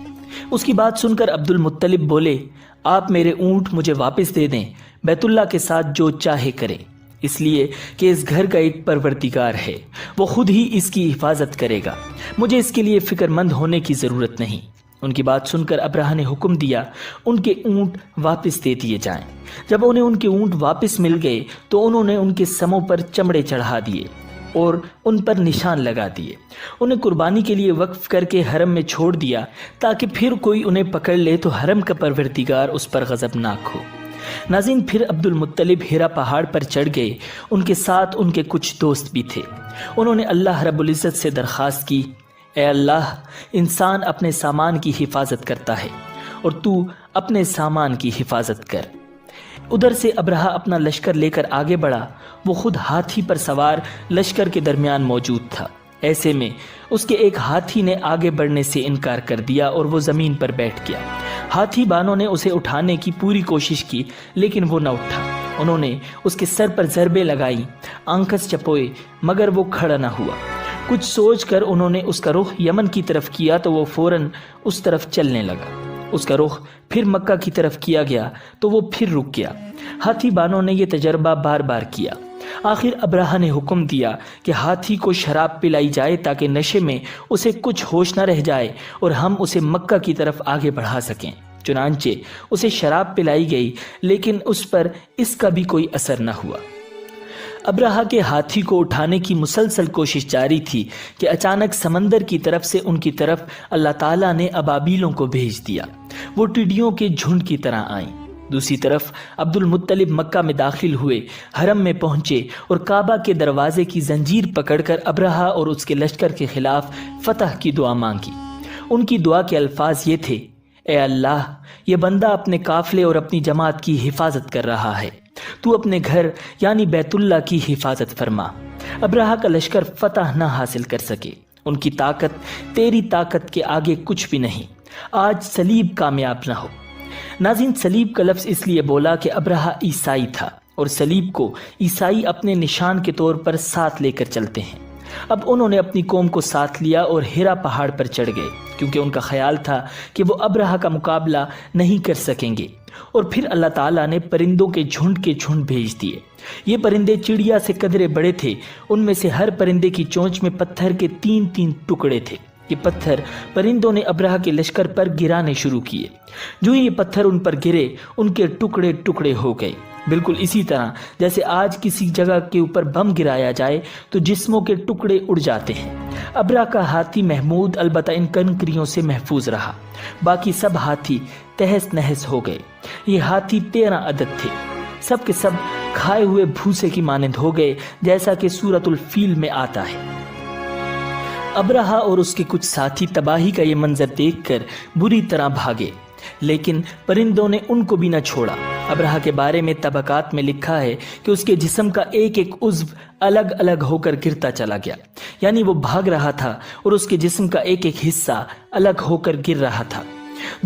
S1: اس کی بات سن کر عبد المطلب بولے، آپ میرے اونٹ مجھے واپس دے دیں، بیت اللہ کے ساتھ جو چاہے کریں۔ اس لیے کہ اس گھر کا ایک پروردگار ہے، وہ خود ہی اس کی حفاظت کرے گا، مجھے اس کے لیے فکر مند ہونے کی ضرورت نہیں۔ ان کی بات سن کر ابرہہ نے حکم دیا ان کے اونٹ واپس دے دیے جائیں۔ جب انہیں ان کے اونٹ واپس مل گئے تو انہوں نے ان کے سموں پر چمڑے چڑھا دیے اور ان پر نشان لگا دیے، انہیں قربانی کے لیے وقف کر کے حرم میں چھوڑ دیا تاکہ پھر کوئی انہیں پکڑ لے تو حرم کا پروردگار اس پر غضبناک ہو۔ ناظرین، پھر عبد المطلب ہیرا پہاڑ پر چڑھ گئے، ان کے ساتھ ان کے کچھ دوست بھی تھے۔ انہوں نے اللہ رب العزت سے درخواست کی، اے اللہ، انسان اپنے سامان کی حفاظت کرتا ہے اور تو اپنے سامان کی حفاظت کر۔ ادھر سے ابرہہ اپنا لشکر لے کر آگے بڑھا، وہ خود ہاتھی پر سوار لشکر کے درمیان موجود تھا۔ ایسے میں اس کے ایک ہاتھی نے آگے بڑھنے سے انکار کر دیا اور وہ زمین پر بیٹھ گیا۔ ہاتھی بانوں نے اسے اٹھانے کی پوری کوشش کی لیکن وہ نہ اٹھا۔ انہوں نے اس کے سر پر ضربیں لگائی، آنکھس چپوئے، مگر وہ کھڑا نہ ہوا۔ کچھ سوچ کر انہوں نے اس کا رخ یمن کی طرف کیا تو وہ فوراً اس طرف چلنے لگا۔ اس کا رخ پھر مکہ کی طرف کیا گیا تو وہ پھر رک گیا۔ ہاتھی بانوں نے یہ تجربہ بار بار کیا۔ آخر ابرہہ نے حکم دیا کہ ہاتھی کو شراب پلائی جائے تاکہ نشے میں اسے کچھ ہوش نہ رہ جائے اور ہم اسے مکہ کی طرف آگے بڑھا سکیں۔ چنانچہ اسے شراب پلائی گئی لیکن اس پر اس کا بھی کوئی اثر نہ ہوا۔ ابرہہ کے ہاتھی کو اٹھانے کی مسلسل کوشش جاری تھی کہ اچانک سمندر کی طرف سے ان کی طرف اللہ تعالیٰ نے ابابیلوں کو بھیج دیا۔ وہ ٹڈیوں کے جھنڈ کی طرح آئیں۔ دوسری طرف عبد المطلب مکہ میں داخل ہوئے، حرم میں پہنچے اور کعبہ کے دروازے کی زنجیر پکڑ کر ابرہہ اور اس کے لشکر کے خلاف فتح کی دعا مانگی۔ ان کی دعا کے الفاظ یہ تھے، اے اللہ، یہ بندہ اپنے قافلے اور اپنی جماعت کی حفاظت کر رہا ہے، تو اپنے گھر یعنی بیت اللہ کی حفاظت فرما۔ ابرہہ کا لشکر فتح نہ حاصل کر سکے، ان کی طاقت تیری طاقت کے آگے کچھ بھی نہیں، آج صلیب کامیاب نہ ہو۔ ناظرین، صلیب کا لفظ اس لیے بولا کہ ابرہہ عیسائی تھا اور صلیب کو عیسائی اپنے نشان کے طور پر ساتھ لے کر چلتے ہیں۔ اب انہوں نے اپنی قوم کو ساتھ لیا اور ہیرا پہاڑ پر چڑھ گئے کیونکہ ان کا خیال تھا کہ وہ ابرہہ کا مقابلہ نہیں کر سکیں گے۔ اور پھر اللہ تعالیٰ نے پرندوں کے جھنڈ بھیج دیے۔ یہ پرندے چڑیا سے قدرے بڑے تھے، ان میں سے ہر پرندے کی چونچ میں پتھر کے 3 ٹکڑے تھے۔ یہ پتھر پرندوں نے ابرہہ کے لشکر پر گرانے شروع کیے۔ جو یہ پتھر ان پر گرے، ان کے ٹکڑے ٹکڑے ہو گئے، بالکل اسی طرح جیسے آج کسی جگہ کے اوپر بم گرایا جائے تو جسموں کے ٹکڑے اڑ جاتے ہیں۔ ابرہہ کا ہاتھی محمود البتہ ان کنکریوں سے محفوظ رہا، باقی سب ہاتھی تہس نہس ہو گئے۔ یہ ہاتھی 13 عدد تھے، سب کے سب کھائے ہوئے بھوسے کی مانند ہو گئے، جیسا کہ سورۃ الفیل میں آتا ہے۔ ابرہہ اور اس کے کچھ ساتھی تباہی کا یہ منظر دیکھ کر بری طرح بھاگے، لیکن پرندوں نے ان کو بھی نہ چھوڑا۔ ابرہہ کے بارے میں طبقات میں لکھا ہے کہ اس کے جسم کا ایک ایک عضو الگ الگ ہو کر گرتا چلا گیا، یعنی وہ بھاگ رہا تھا اور اس کے جسم کا ایک ایک حصہ الگ ہو کر گر رہا تھا۔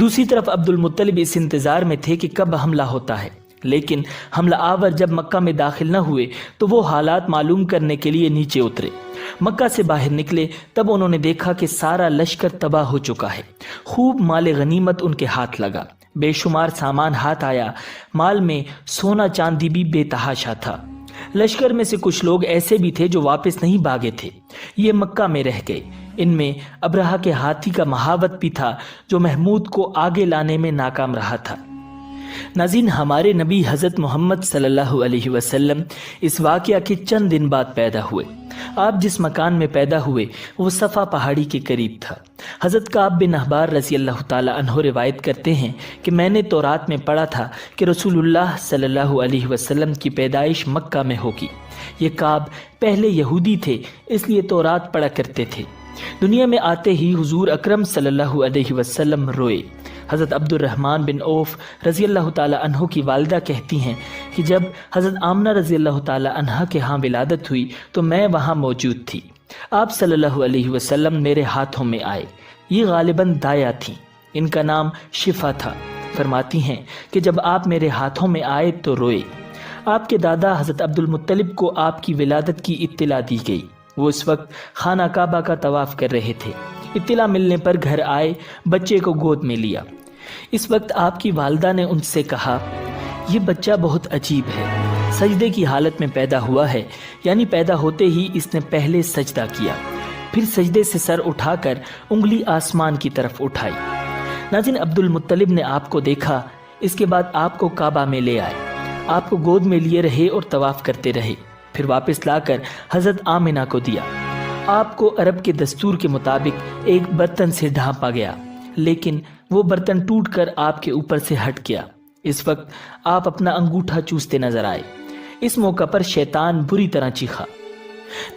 S1: دوسری طرف عبد المطلب اس انتظار میں تھے کہ کب حملہ ہوتا ہے، لیکن حملہ آور جب مکہ میں داخل نہ ہوئے تو وہ حالات معلوم کرنے کے لیے نیچے اترے۔ مکہ سے باہر نکلے تب انہوں نے دیکھا کہ سارا لشکر تباہ ہو چکا ہے، خوب مال غنیمت ان کے ہاتھ لگا، بے شمار سامان ہاتھ آیا، مال میں سونا چاندی بھی بے تحاشا تھا۔ لشکر میں سے کچھ لوگ ایسے بھی تھے جو واپس نہیں بھاگے تھے، یہ مکہ میں رہ گئے۔ ان میں ابرہہ کے ہاتھی کا مہاوت بھی تھا جو محمود کو آگے لانے میں ناکام رہا تھا۔ ناظرین، ہمارے نبی حضرت محمد صلی اللہ علیہ وسلم اس واقعہ کے چند دن بعد پیدا ہوئے۔ آپ جس مکان میں پیدا ہوئے وہ صفا پہاڑی کے قریب تھا۔ حضرت کعب بن احبار رضی اللہ تعالی عنہ روایت کرتے ہیں کہ میں نے تورات میں پڑھا تھا کہ رسول اللہ صلی اللہ علیہ وسلم کی پیدائش مکہ میں ہوگی۔ یہ کعب پہلے یہودی تھے، اس لیے تورات پڑھا کرتے تھے۔ دنیا میں آتے ہی حضور اکرم صلی اللہ علیہ وسلم روئے۔ حضرت عبد الرحمن بن عوف رضی اللہ تعالی عنہ کی والدہ کہتی ہیں کہ جب حضرت آمنہ رضی اللہ تعالی عنہ کے ہاں ولادت ہوئی تو میں وہاں موجود تھی۔ آپ صلی اللہ علیہ وسلم میرے ہاتھوں میں آئے، یہ غالباً دایا تھیں، ان کا نام شفا تھا۔ فرماتی ہیں کہ جب آپ میرے ہاتھوں میں آئے تو روئے۔ آپ کے دادا حضرت عبد المطلب کو آپ کی ولادت کی اطلاع دی گئی، وہ اس وقت خانہ کعبہ کا طواف کر رہے تھے۔ اطلاع ملنے پر گھر آئے، بچے کو گود میں لیا۔ اس وقت آپ کی والدہ نے ان سے کہا، یہ بچہ بہت عجیب ہے، سجدے کی حالت میں پیدا ہوا ہے، یعنی پیدا ہوتے ہی اس نے پہلے سجدہ کیا، پھر سجدے سے سر اٹھا کر انگلی آسمان کی طرف اٹھائی۔ ناظرین، عبد المطلب نے آپ کو دیکھا، اس کے بعد آپ کو کعبہ میں لے آئے، آپ کو گود میں لیے رہے اور طواف کرتے رہے، پھر واپس لا کر حضرت آمنہ کو دیا۔ آپ کو عرب کے دستور کے مطابق ایک برتن سے ڈھانپا گیا، لیکن وہ برتن ٹوٹ کر آپ کے اوپر سے ہٹ گیا۔ اس وقت آپ اپنا انگوٹھا چوستے نظر آئے۔ اس موقع پر شیطان بری طرح چیخا۔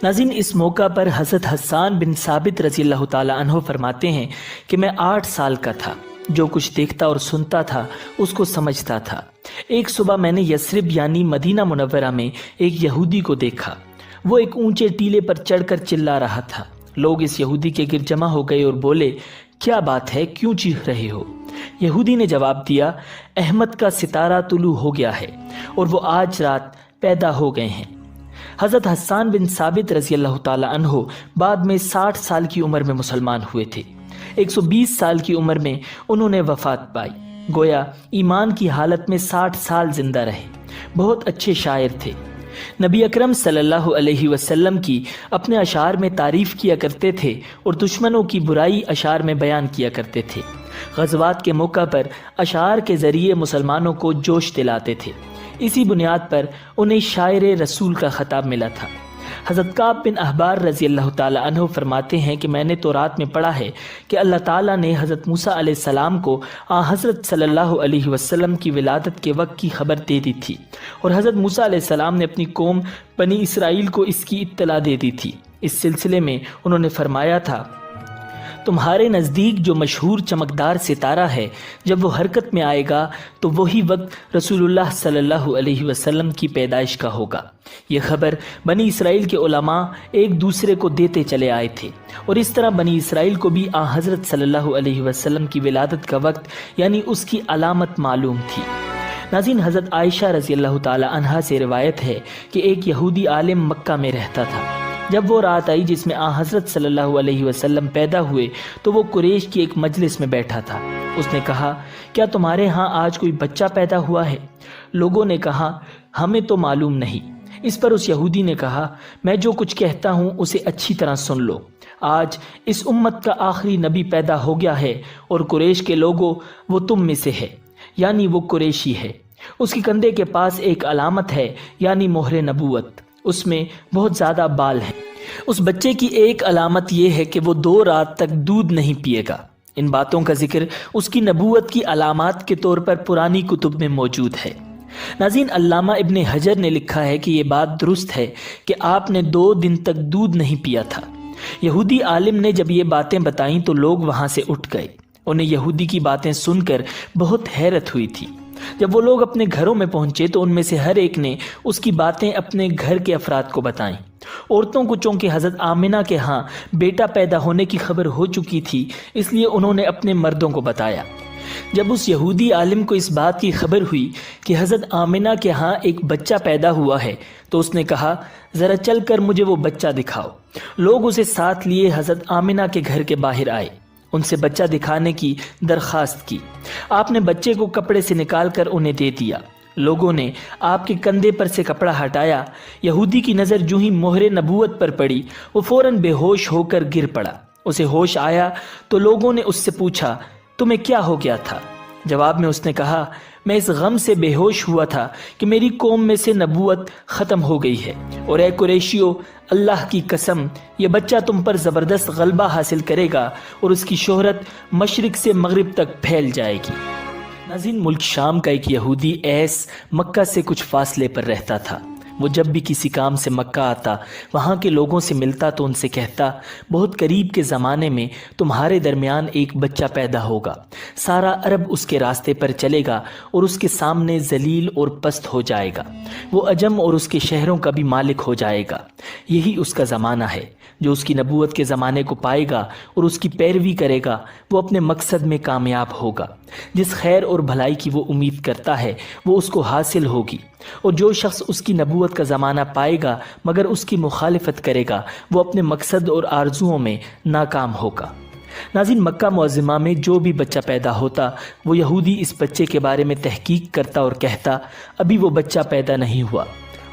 S1: ناظرین، اس موقع پر حضرت حسان بن ثابت رضی اللہ تعالی عنہ فرماتے ہیں کہ میں 8 سال کا تھا، جو کچھ دیکھتا اور سنتا تھا اس کو سمجھتا تھا۔ ایک صبح میں نے یثرب یعنی مدینہ منورہ میں ایک یہودی کو دیکھا۔ وہ ایک اونچے ٹیلے پر چڑھ کر چلا رہا تھا۔ لوگ اس یہودی کے گرد جمع ہو گئے اور بولے، کیا بات ہے، کیوں چیخ رہے ہو؟ یہودی نے جواب دیا، احمد کا ستارہ طلوع ہو گیا ہے اور وہ آج رات پیدا ہو گئے ہیں۔ حضرت حسان بن ثابت رضی اللہ تعالی عنہ بعد میں 60 سال کی عمر میں مسلمان ہوئے تھے۔ 120 سال کی عمر میں انہوں نے وفات پائی، گویا ایمان کی حالت میں 60 سال زندہ رہے۔ بہت اچھے شاعر تھے۔ نبی اکرم صلی اللہ علیہ وسلم کی اپنے اشعار میں تعریف کیا کرتے تھے اور دشمنوں کی برائی اشعار میں بیان کیا کرتے تھے۔ غزوات کے موقع پر اشعار کے ذریعے مسلمانوں کو جوش دلاتے تھے۔ اسی بنیاد پر انہیں شاعر رسول کا خطاب ملا تھا۔ حضرت کعب بن احبار رضی اللہ تعالی عنہ فرماتے ہیں کہ میں نے تورات میں پڑھا ہے کہ اللہ تعالیٰ نے حضرت موسیٰ علیہ السلام کو حضرت صلی اللہ علیہ وسلم کی ولادت کے وقت کی خبر دے دی تھی، اور حضرت موسیٰ علیہ السلام نے اپنی قوم بنی اسرائیل کو اس کی اطلاع دے دی تھی۔ اس سلسلے میں انہوں نے فرمایا تھا، تمہارے نزدیک جو مشہور چمکدار ستارہ ہے، جب وہ حرکت میں آئے گا تو وہی وقت رسول اللہ صلی اللہ علیہ وسلم کی پیدائش کا ہوگا۔ یہ خبر بنی اسرائیل کے علماء ایک دوسرے کو دیتے چلے آئے تھے، اور اس طرح بنی اسرائیل کو بھی حضرت صلی اللہ علیہ وسلم کی ولادت کا وقت یعنی اس کی علامت معلوم تھی۔ ناظرین، حضرت عائشہ رضی اللہ تعالی عنہا سے روایت ہے کہ ایک یہودی عالم مکہ میں رہتا تھا۔ جب وہ رات آئی جس میں حضرت صلی اللہ علیہ وسلم پیدا ہوئے تو وہ قریش کی ایک مجلس میں بیٹھا تھا۔ اس نے کہا، کیا تمہارے ہاں آج کوئی بچہ پیدا ہوا ہے؟ لوگوں نے کہا، ہمیں تو معلوم نہیں۔ اس پر اس یہودی نے کہا، میں جو کچھ کہتا ہوں اسے اچھی طرح سن لو۔ آج اس امت کا آخری نبی پیدا ہو گیا ہے، اور قریش کے لوگوں وہ تم میں سے ہے، یعنی وہ قریشی ہے۔ اس کے کندھے کے پاس ایک علامت ہے، یعنی مہر نبوت، اس میں بہت زیادہ بال ہیں۔ اس بچے کی ایک علامت یہ ہے کہ وہ 2 رات تک دودھ نہیں پیے گا۔ ان باتوں کا ذکر اس کی نبوت کی علامات کے طور پر پرانی کتب میں موجود ہے۔ ناظرین، علامہ ابن حجر نے لکھا ہے کہ یہ بات درست ہے کہ آپ نے 2 دن تک دودھ نہیں پیا تھا۔ یہودی عالم نے جب یہ باتیں بتائیں تو لوگ وہاں سے اٹھ گئے۔ انہیں یہودی کی باتیں سن کر بہت حیرت ہوئی تھی۔ جب وہ لوگ اپنے گھروں میں پہنچے تو ان میں سے ہر ایک نے اس کی باتیں اپنے گھر کے افراد کو بتائیں۔ عورتوں کو چونکہ حضرت آمنہ کے ہاں بیٹا پیدا ہونے کی خبر ہو چکی تھی، اس لیے انہوں نے اپنے مردوں کو بتایا۔ جب اس یہودی عالم کو اس بات کی خبر ہوئی کہ حضرت آمنہ کے ہاں ایک بچہ پیدا ہوا ہے تو اس نے کہا، ذرا چل کر مجھے وہ بچہ دکھاؤ۔ لوگ اسے ساتھ لیے حضرت آمنہ کے گھر کے باہر آئے، ان سے بچہ دکھانے کی درخواست کی۔ آپ نے بچے کو کپڑے سے نکال کر انہیں دے دیا۔ لوگوں نے آپ کے کندھے پر سے کپڑا ہٹایا۔ یہودی کی نظر جو ہی مہر نبوت پر پڑی، وہ فوراً بے ہوش ہو کر گر پڑا۔ اسے ہوش آیا تو لوگوں نے اس سے پوچھا، تمہیں کیا ہو گیا تھا؟ جواب میں اس نے کہا، میں اس غم سے بے ہوش ہوا تھا کہ میری قوم میں سے نبوت ختم ہو گئی ہے، اور اے قریشیو، اللہ کی قسم، یہ بچہ تم پر زبردست غلبہ حاصل کرے گا اور اس کی شہرت مشرق سے مغرب تک پھیل جائے گی۔ ناظرین، ملک شام کا ایک یہودی ایس مکہ سے کچھ فاصلے پر رہتا تھا۔ وہ جب بھی کسی کام سے مکہ آتا، وہاں کے لوگوں سے ملتا تو ان سے کہتا، بہت قریب کے زمانے میں تمہارے درمیان ایک بچہ پیدا ہوگا، سارا عرب اس کے راستے پر چلے گا اور اس کے سامنے ذلیل اور پست ہو جائے گا، وہ عجم اور اس کے شہروں کا بھی مالک ہو جائے گا۔ یہی اس کا زمانہ ہے۔ جو اس کی نبوت کے زمانے کو پائے گا اور اس کی پیروی کرے گا، وہ اپنے مقصد میں کامیاب ہوگا۔ جس خیر اور بھلائی کی وہ امید کرتا ہے، وہ اس کو حاصل ہوگی، اور جو شخص اس کی نبوت کا زمانہ پائے گا مگر اس کی مخالفت کرے گا، وہ اپنے مقصد اور آرزوؤں میں ناکام ہوگا۔ ناظرین، مکہ معظمہ میں جو بھی بچہ پیدا ہوتا، وہ یہودی اس بچے کے بارے میں تحقیق کرتا اور کہتا، ابھی وہ بچہ پیدا نہیں ہوا۔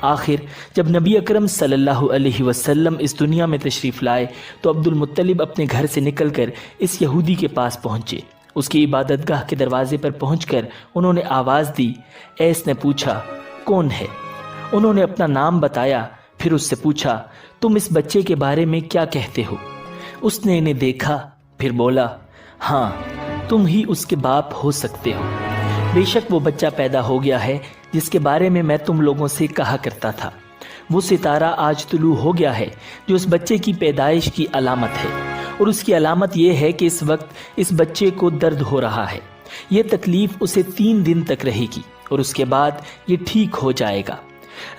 S1: آخر جب نبی اکرم صلی اللہ علیہ وسلم اس دنیا میں تشریف لائے تو عبد المطلب اپنے گھر سے نکل کر اس یہودی کے پاس پہنچے۔ اس کی عبادت گاہ کے دروازے پر پہنچ کر انہوں نے آواز دی۔ ایس نے پوچھا کون ہے؟ انہوں نے اپنا نام بتایا، پھر اس سے پوچھا تم اس بچے کے بارے میں کیا کہتے ہو؟ اس نے انہیں دیکھا، پھر بولا ہاں تم ہی اس کے باپ ہو سکتے ہو۔ بے شک وہ بچہ پیدا ہو گیا ہے جس کے بارے میں میں تم لوگوں سے کہا کرتا تھا۔ وہ ستارہ آج طلوع ہو گیا ہے جو اس بچے کی پیدائش کی علامت ہے، اور اس کی علامت یہ ہے کہ اس وقت اس بچے کو درد ہو رہا ہے۔ یہ تکلیف اسے 3 دن تک رہے گی اور اس کے بعد یہ ٹھیک ہو جائے گا۔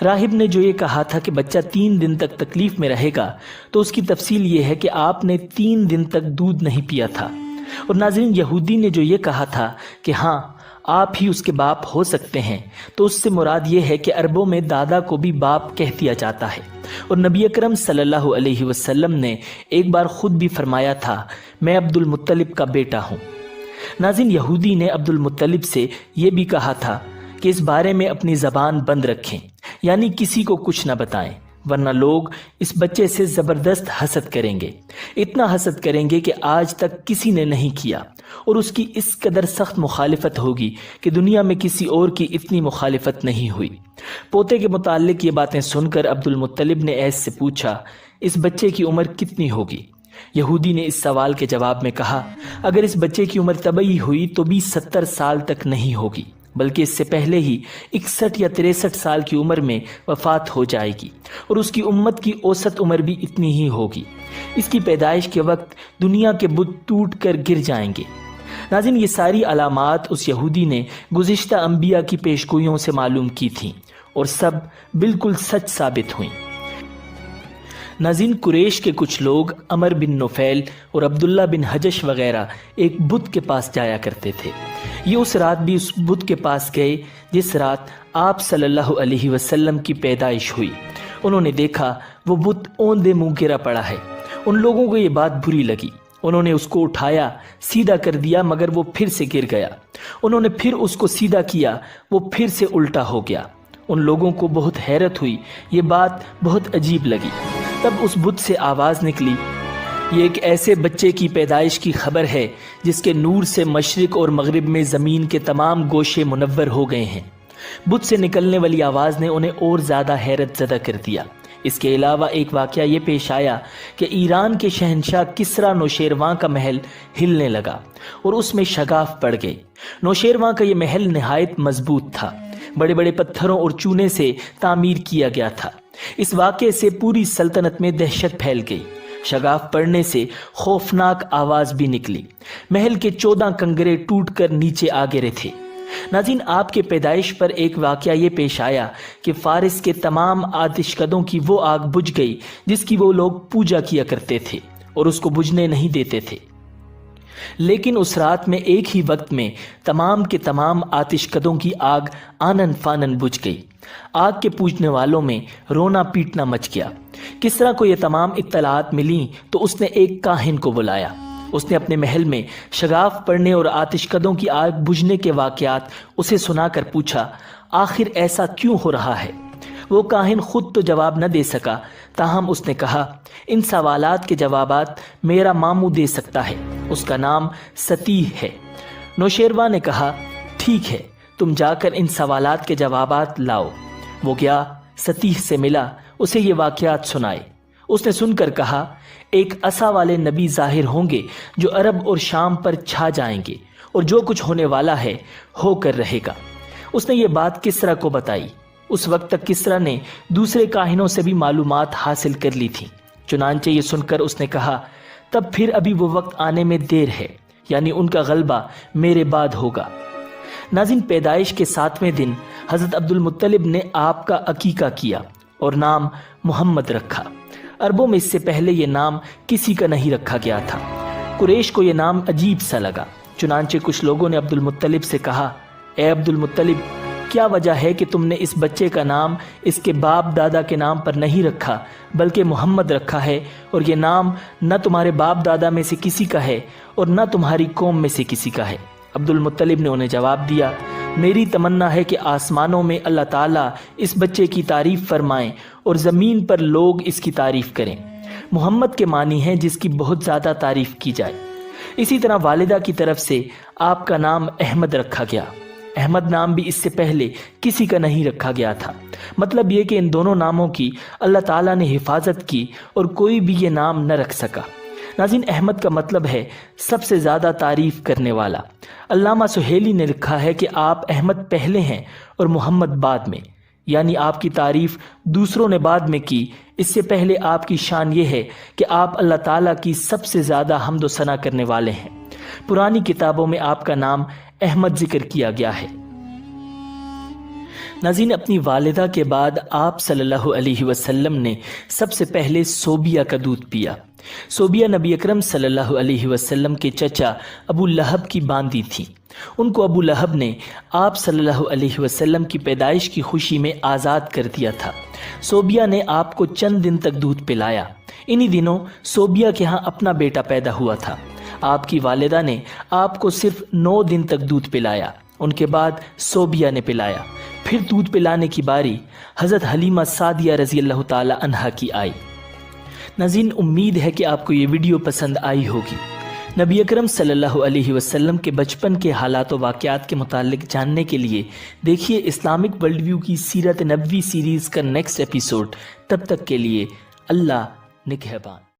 S1: راہب نے جو یہ کہا تھا کہ بچہ 3 دن تک تکلیف میں رہے گا، تو اس کی تفصیل یہ ہے کہ آپ نے 3 دن تک دودھ نہیں پیا تھا۔ اور ناظرین، یہودی نے جو یہ کہا تھا کہ ہاں آپ ہی اس کے باپ ہو سکتے ہیں، تو اس سے مراد یہ ہے کہ عربوں میں دادا کو بھی باپ کہہ دیا جاتا ہے، اور نبی اکرم صلی اللہ علیہ وسلم نے ایک بار خود بھی فرمایا تھا میں عبد المطلب کا بیٹا ہوں۔ ناظرین، یہودی نے عبد المطلب سے یہ بھی کہا تھا کہ اس بارے میں اپنی زبان بند رکھیں، یعنی کسی کو کچھ نہ بتائیں، ورنہ لوگ اس بچے سے زبردست حسد کریں گے، اتنا حسد کریں گے کہ آج تک کسی نے نہیں کیا، اور اس کی اس قدر سخت مخالفت ہوگی کہ دنیا میں کسی اور کی اتنی مخالفت نہیں ہوئی۔ پوتے کے متعلق یہ باتیں سن کر عبد المطلب نے ایس سے پوچھا اس بچے کی عمر کتنی ہوگی؟ یہودی نے اس سوال کے جواب میں کہا اگر اس بچے کی عمر طبعی ہوئی تو بھی 70 سال تک نہیں ہوگی، بلکہ اس سے پہلے ہی 61 یا 63 سال کی عمر میں وفات ہو جائے گی، اور اس کی امت کی اوسط عمر بھی اتنی ہی ہوگی۔ اس کی پیدائش کے وقت دنیا کے بت ٹوٹ کر گر جائیں گے۔ ناظرین، یہ ساری علامات اس یہودی نے گزشتہ انبیاء کی پیشگوئیوں سے معلوم کی تھیں، اور سب بالکل سچ ثابت ہوئیں۔ ناظرین، قریش کے کچھ لوگ عمر بن نفیل اور عبداللہ بن حجش وغیرہ ایک بت کے پاس جایا کرتے تھے۔ یہ اس رات بھی اس بت کے پاس گئے جس رات آپ صلی اللہ علیہ وسلم کی پیدائش ہوئی۔ انہوں نے دیکھا وہ بت اوندے منہ گرا پڑا ہے۔ ان لوگوں کو یہ بات بری لگی، انہوں نے اس کو اٹھایا، سیدھا کر دیا، مگر وہ پھر سے گر گیا۔ انہوں نے پھر اس کو سیدھا کیا، وہ پھر سے الٹا ہو گیا۔ ان لوگوں کو بہت حیرت ہوئی، یہ بات بہت عجیب لگی۔ تب اس بت سے آواز نکلی یہ ایک ایسے بچے کی پیدائش کی خبر ہے جس کے نور سے مشرق اور مغرب میں زمین کے تمام گوشے منور ہو گئے ہیں۔ بت سے نکلنے والی آواز نے انہیں اور زیادہ حیرت زدہ کر دیا۔ اس کے علاوہ ایک واقعہ یہ پیش آیا کہ ایران کے شہنشاہ کسریٰ نوشیروان کا محل ہلنے لگا اور اس میں شگاف پڑ گئی۔ نوشیروان کا یہ محل نہایت مضبوط تھا، بڑے بڑے پتھروں اور چونے سے تعمیر کیا گیا تھا۔ اس واقعے سے پوری سلطنت میں دہشت پھیل گئی۔ شگاف پڑنے سے خوفناک آواز بھی نکلی۔ محل کے 14 کنگرے ٹوٹ کر نیچے آ گرے تھے۔ ناظرین، آپ کے پیدائش پر ایک واقعہ یہ پیش آیا کہ فارس کے تمام آتش کدوں کی وہ آگ بجھ گئی جس کی وہ لوگ پوجا کیا کرتے تھے اور اس کو بجھنے نہیں دیتے تھے، لیکن اس رات میں ایک ہی وقت میں تمام کے تمام آتش کدوں کی آگ آنن فانن بجھ گئی۔ آگ کے پوجنے والوں میں رونا پیٹنا مچ گیا۔ کسریٰ کو یہ تمام اطلاعات ملیں تو اس نے ایک کاہن کو بلایا۔ اس نے اپنے محل میں شگاف پڑنے اور آتش کدوں کی آگ بجھنے کے واقعات اسے سنا کر پوچھا آخر ایسا کیوں ہو رہا ہے؟ وہ کاہن خود تو جواب نہ دے سکا، تاہم اس نے کہا ان سوالات کے جوابات میرا ماموں دے سکتا ہے، اس کا نام ستیح ہے۔ نوشیروان نے کہا ٹھیک ہے، تم جا کر ان سوالات کے جوابات لاؤ۔ وہ گیا، ستیح سے ملا، اسے یہ واقعات سنائے۔ اس نے سن کر کہا ایک عصا والے نبی ظاہر ہوں گے جو عرب اور شام پر چھا جائیں گے، اور جو کچھ ہونے والا ہے ہو کر رہے گا۔ اس نے یہ بات کسریٰ کو بتائی۔ اس وقت تک کسریٰ نے دوسرے کاہنوں سے بھی معلومات حاصل کر لی تھی، چنانچہ یہ سن کر اس نے کہا تب پھر ابھی وہ وقت آنے میں دیر ہے، یعنی ان کا غلبہ میرے بعد ہوگا۔ ناظرین، پیدائش کے 7ویں دن حضرت عبد المطلب نے آپ کا عقیقہ کیا اور نام محمد رکھا۔ عربوں میں اس سے پہلے یہ نام کسی کا نہیں رکھا گیا تھا۔ قریش کو یہ نام عجیب سا لگا، چنانچہ کچھ لوگوں نے عبد المطلب سے کہا اے عبد المطلب، کیا وجہ ہے کہ تم نے اس بچے کا نام اس کے باپ دادا کے نام پر نہیں رکھا بلکہ محمد رکھا ہے، اور یہ نام نہ تمہارے باپ دادا میں سے کسی کا ہے اور نہ تمہاری قوم میں سے کسی کا ہے؟ عبد المطلب نے انہیں جواب دیا، میری تمنا ہے کہ آسمانوں میں اللہ تعالیٰ اس بچے کی تعریف فرمائیں اور زمین پر لوگ اس کی تعریف کریں۔ محمد کے معنی ہیں جس کی بہت زیادہ تعریف کی جائے۔ اسی طرح والدہ کی طرف سے آپ کا نام احمد رکھا گیا۔ احمد نام بھی اس سے پہلے کسی کا نہیں رکھا گیا تھا۔ مطلب یہ کہ ان دونوں ناموں کی اللہ تعالیٰ نے حفاظت کی اور کوئی بھی یہ نام نہ رکھ سکا۔ ناظرین، احمد کا مطلب ہے سب سے زیادہ تعریف کرنے والا۔ علامہ سہیلی نے لکھا ہے کہ آپ احمد پہلے ہیں اور محمد بعد میں، یعنی آپ کی تعریف دوسروں نے بعد میں کی۔ اس سے پہلے آپ کی شان یہ ہے کہ آپ اللہ تعالیٰ کی سب سے زیادہ حمد و ثنا کرنے والے ہیں۔ پرانی کتابوں میں آپ کا نام احمد ذکر کیا گیا ہے۔ ناظرین، اپنی والدہ کے بعد آپ صلی اللہ علیہ وسلم نے سب سے پہلے صوبیہ کا دودھ پیا۔ صوبیہ نبی اکرم صلی اللہ علیہ وسلم کے چچا ابو لہب کی باندی تھی۔ ان کو ابو لہب نے آپ صلی اللہ علیہ وسلم کی پیدائش کی خوشی میں آزاد کر دیا تھا۔ صوبیہ نے آپ کو چند دن تک دودھ پلایا۔ انہی دنوں صوبیہ کے ہاں اپنا بیٹا پیدا ہوا تھا۔ آپ کی والدہ نے آپ کو صرف 9 دن تک دودھ پلایا۔ ان کے بعد صوبیہ نے پلایا۔ پھر دودھ پلانے کی باری حضرت حلیمہ سعدیہ رضی اللہ تعالی عنہا کی آئی۔ ناظرین، امید ہے کہ آپ کو یہ ویڈیو پسند آئی ہوگی۔ نبی اکرم صلی اللہ علیہ وسلم کے بچپن کے حالات و واقعات کے متعلق جاننے کے لیے دیکھیے اسلامک ورلڈ ویو کی سیرت نبوی سیریز کا نیکسٹ ایپیسوڈ۔ تب تک کے لیے اللہ نگہبان۔